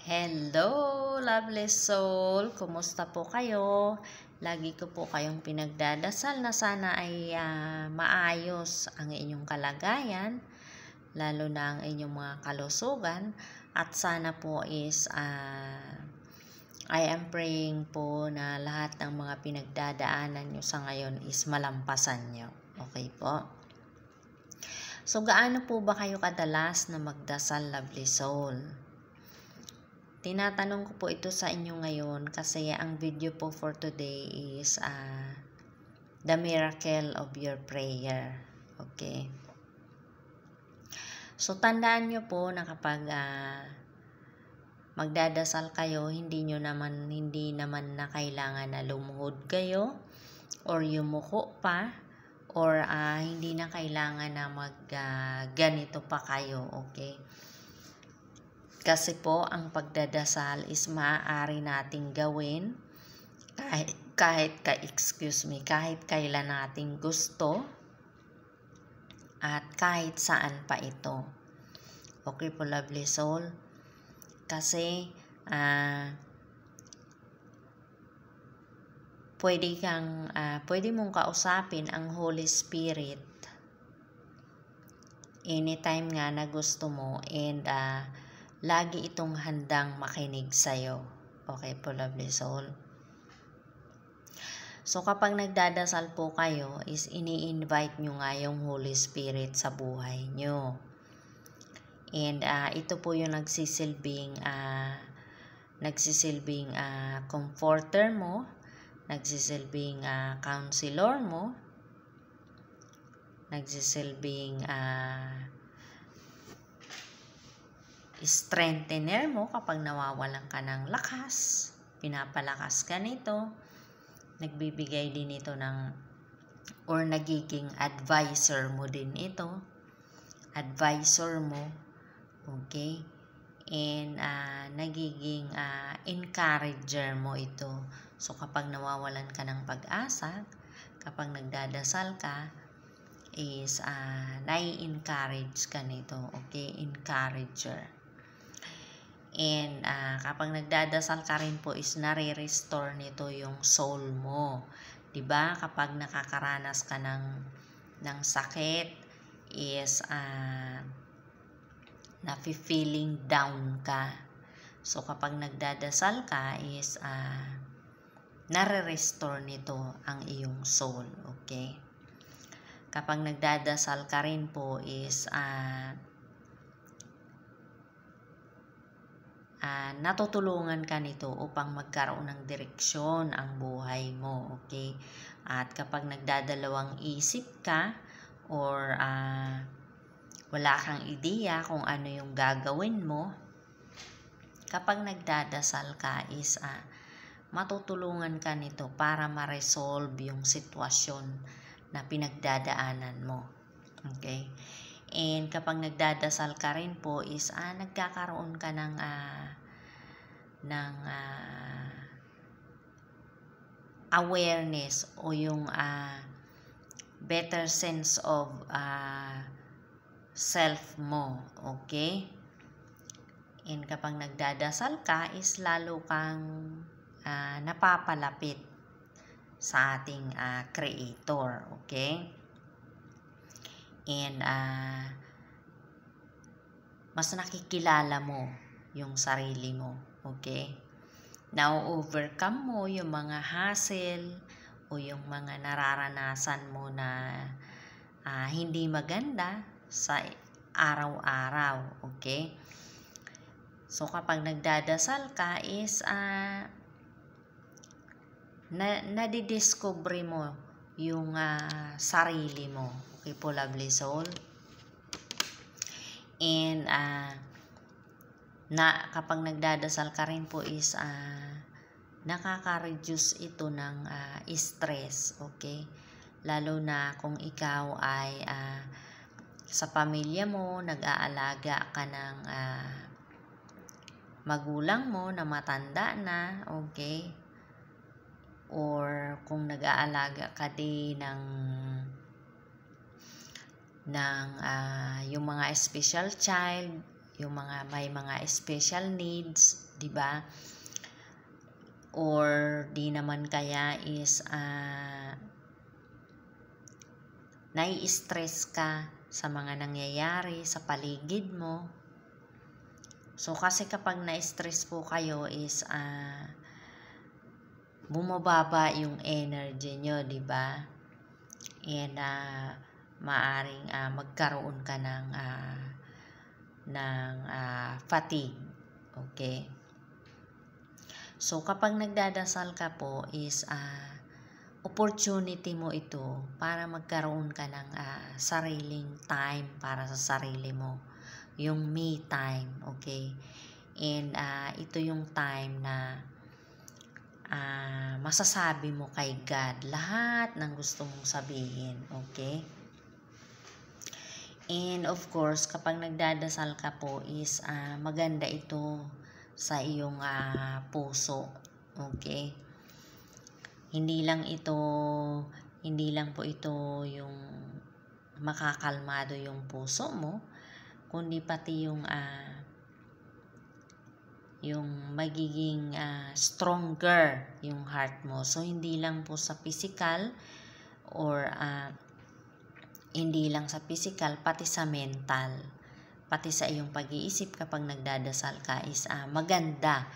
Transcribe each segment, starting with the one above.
Hello, lovely soul! Kumusta po kayo? Lagi ko po kayong pinagdadasal na sana ay maayos ang inyong kalagayan, lalo na ang inyong mga kalusugan, at sana po is I am praying po na lahat ng mga pinagdadaanan nyo sa ngayon is malampasan nyo. Okay po? So, gaano po ba kayo kadalas na magdasal, lovely soul? Tinatanong ko po ito sa inyo ngayon kasi ang video po for today is the miracle of your prayer. Okay? So, tandaan nyo po na kapag magdadasal kayo, hindi naman na kailangan na lumuhod kayo or yumuko pa or hindi na kailangan na ganito pa kayo. Okay? Kasi po, ang pagdadasal is maaari nating gawin kahit kailan nating gusto at kahit saan pa ito. Okay po, lovely soul? Kasi, pwede mong kausapin ang Holy Spirit anytime nga na gusto mo, and lagi itong handang makinig sa'yo. Okay po, lovely soul? So, kapag nagdadasal po kayo, is ini-invite nyo nga yung Holy Spirit sa buhay nyo. And ito po yung nagsisilbing comforter mo, nagsisilbing counselor mo, nagsisilbing strengthener mo kapag nawawalan ka ng lakas, pinapalakas ka nito, nagbibigay din ito or nagiging advisor mo din ito, okay, and nagiging encourager mo ito. So, kapag nawawalan ka ng pag-asa, kapag nagdadasal ka, is nai-encourage ka nito, okay, encourager. And kapag nagdadasal ka rin po is nare-restore nito yung soul mo. 'Di ba? Kapag nakakaranas ka ng sakit is nafi-feeling down ka. So kapag nagdadasal ka is nare-restore nito ang iyong soul, okay? Kapag nagdadasal ka rin po is natutulungan ka nito upang magkaroon ng direksyon ang buhay mo, okay? At kapag nagdadalawang isip ka or wala kang ideya kung ano yung gagawin mo, kapag nagdadasal ka is matutulungan ka nito para ma-resolve yung sitwasyon na pinagdadaanan mo, okay? And kapag nagdadasal ka rin po is nagkakaroon ka ng awareness o yung better sense of self mo, okay? And kapag nagdadasal ka is lalo kang napapalapit sa ating Creator, okay? And mas nakikilala mo yung sarili mo, okay? Na-overcome mo yung mga hassle o yung mga nararanasan mo na hindi maganda sa araw-araw, okay? So, kapag nagdadasal ka is nadidiscover mo yung sarili mo. Okay po, lovely soul? And kapag nagdadasal ka rin po is nakaka-reduce ito ng stress, okay? Lalo na kung ikaw ay sa pamilya mo, nag-aalaga ka ng magulang mo na matanda na, okay? Or kung nag-aalaga ka din ng yung mga special child, yung may mga special needs, 'di ba? Or di naman kaya is nai-stress ka sa mga nangyayari sa paligid mo. So kasi kapag na-stress po kayo is bumababa yung energy nyo, di ba? And maaring magkaroon ka ng fatigue. Okay? So kapag nagdadasal ka po is opportunity mo ito para magkaroon ka ng sariling time para sa sarili mo. Yung me time, okay? And ito yung time na masasabi mo kay God lahat ng gusto mong sabihin, okay? And of course, kapag nagdadasal ka po is maganda ito sa iyong puso, okay? Hindi lang po ito yung makakalmado yung puso mo, kundi pati yung magiging stronger yung heart mo. So hindi lang po sa physical or hindi lang sa physical, pati sa mental, pati sa iyong pag-iisip kapag nagdadasal ka is maganda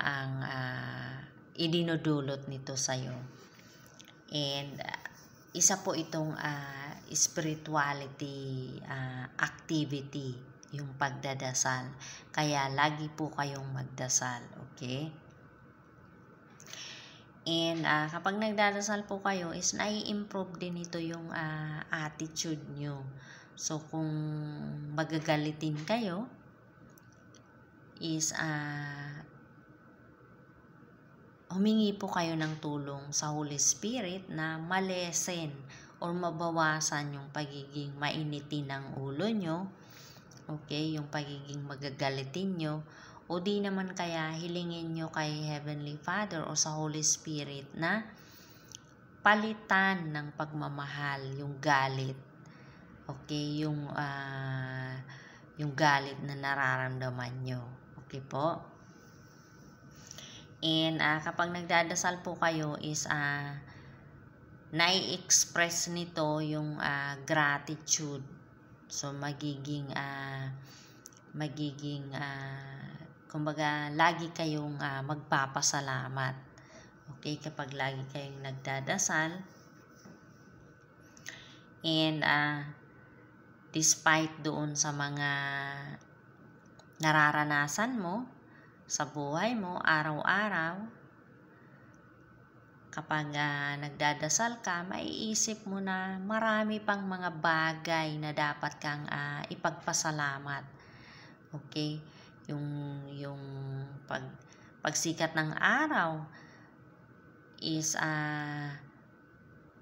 ang idinudulot nito sa'yo. And isa po itong spirituality activity, yung pagdadasal. Kaya lagi po kayong magdasal, okay? And kapag nagdadasal po kayo is nai-improve din ito yung attitude nyo. So kung magagalitin kayo is humingi po kayo ng tulong sa Holy Spirit na malesen or mabawasan yung pagiging mainitin ng ulo nyo, okay, yung pagiging magagalitin nyo, o di naman kaya hilingin nyo kay Heavenly Father o sa Holy Spirit na palitan ng pagmamahal yung galit, okay, yung galit na nararamdaman nyo, okay po? And kapag nagdadasal po kayo is nai-express nito yung gratitude. So magiging kumbaga lagi kayong magpapasalamat. Okay, kapag lagi kayong nagdadasal. And despite doon sa mga nararanasan mo sa buhay mo araw-araw, kapag nagdadasal ka, maiisip mo na marami pang mga bagay na dapat kang ipagpasalamat. Okay? Yung pagsikat ng araw is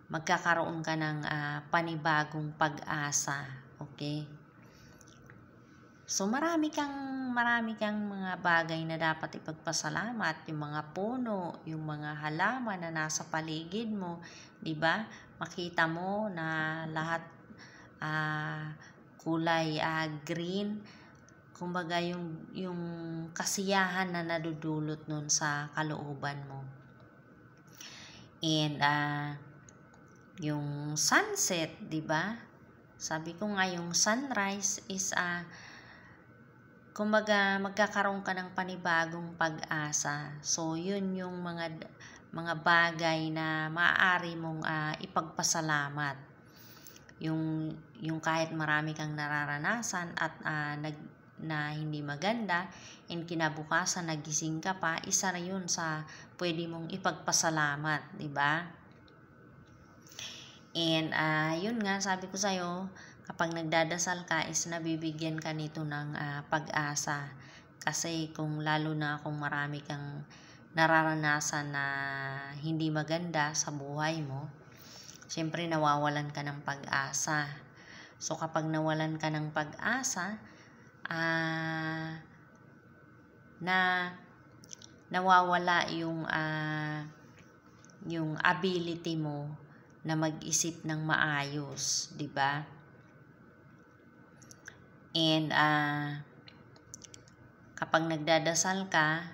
magkakaroon ka ng panibagong pag-asa. Okay? So marami kang mga bagay na dapat ipagpasalamat, yung mga puno, yung mga halaman na nasa paligid mo, 'di ba? Makita mo na lahat kulay green. Kumbaga yung kasiyahan na nadudulot nun sa kalooban mo. And yung sunset, 'di ba? Sabi ko nga yung sunrise is kumbaga magkakaroon ka ng panibagong pag-asa. So yun yung mga bagay na maaari mong ipagpasalamat. Yung kahit marami kang nararanasan at na hindi maganda, and kinabukasan nagising ka pa, isa na yun sa pwede mong ipagpasalamat, di ba? And yun nga, sabi ko sa'yo, kapag nagdadasal ka is nabibigyan ka nito ng pag-asa. Kasi lalo na kung marami kang nararanasan na hindi maganda sa buhay mo, syempre nawawalan ka ng pag-asa. So kapag nawalan ka ng pag-asa, nawawala yung ability mo na mag-isip ng maayos, 'di ba? And kapag nagdadasal ka,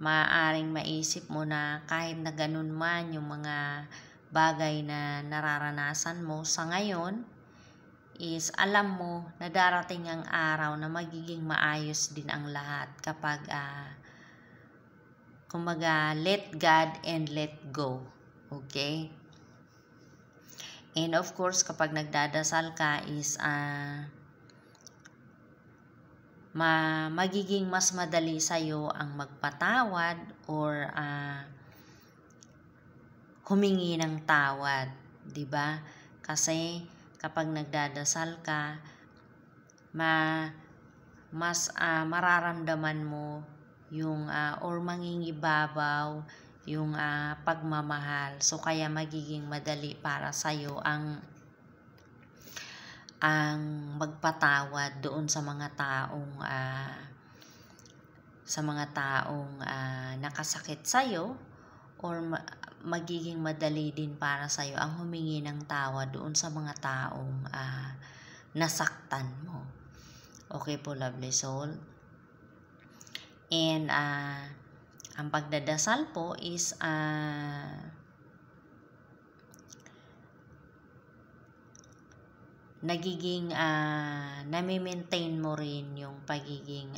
maaaring maisip mo na kahit na ganun man yung mga bagay na nararanasan mo sa ngayon, is alam mo na darating ang araw na magiging maayos din ang lahat kapag kumbaga let God and let go. Okay? And of course, kapag nagdadasal ka is magiging mas madali sa'yo ang magpatawad or humingi ng tawad, 'di ba? Kasi kapag nagdadasal ka, mas mararamdaman mo yung or mangingibabaw yung pagmamahal. So kaya magiging madali para sa'yo ang magpatawad doon sa mga taong nakasakit sa'yo, or magiging madali din para sa'yo ang humingi ng tawad doon sa mga taong nasaktan mo. Okay po, lovely soul. And ang pagdadasal po is nagiging nami-maintain mo rin yung pagiging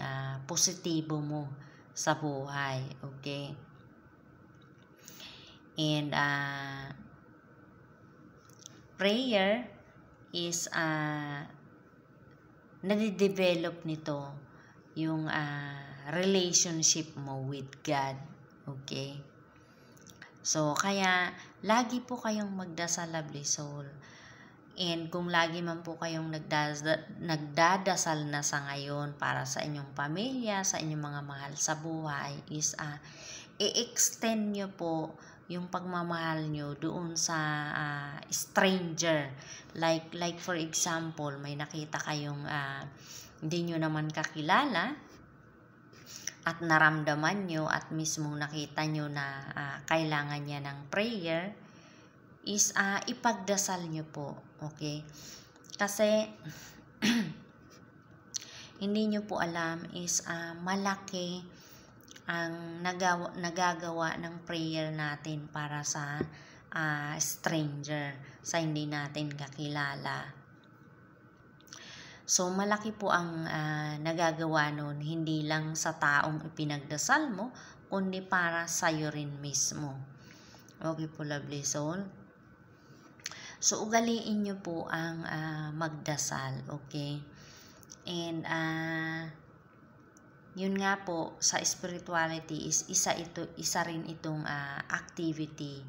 positibo mo sa buhay. Okay? And prayer is nadidevelop nito yung relationship mo with God. Okay? So, kaya lagi po kayong magdasal, lovely soul. And kung lagi man po kayong nagdadasal na sa ngayon para sa inyong pamilya, sa inyong mga mahal sa buhay, is i-extend nyo po yung pagmamahal nyo doon sa stranger. Like for example, may nakita kayong hindi nyo naman kakilala at naramdaman nyo at mismong nakita nyo na kailangan niya ng prayer, is ipagdasal nyo po. Okay? Kasi hindi nyo po alam is malaki ang nagagawa ng prayer natin para sa stranger, sa hindi natin kakilala. So malaki po ang nagagawa nun, hindi lang sa taong ipinagdasal mo, kundi para sa'yo rin mismo. Okay po, lovely soul. So, ugaliin nyo po ang magdasal, okay? And, yun nga po, sa spirituality is isa rin itong activity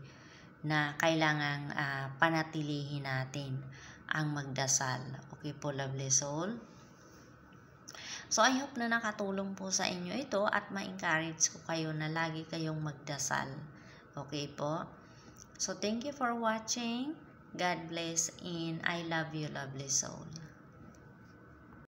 na kailangang panatilihin natin, ang magdasal. Okay po, lovely soul? So, I hope na nakatulong po sa inyo ito at ma-encourage ko kayo na lagi kayong magdasal. Okay po? So, thank you for watching. God bless and I love you, lovely soul.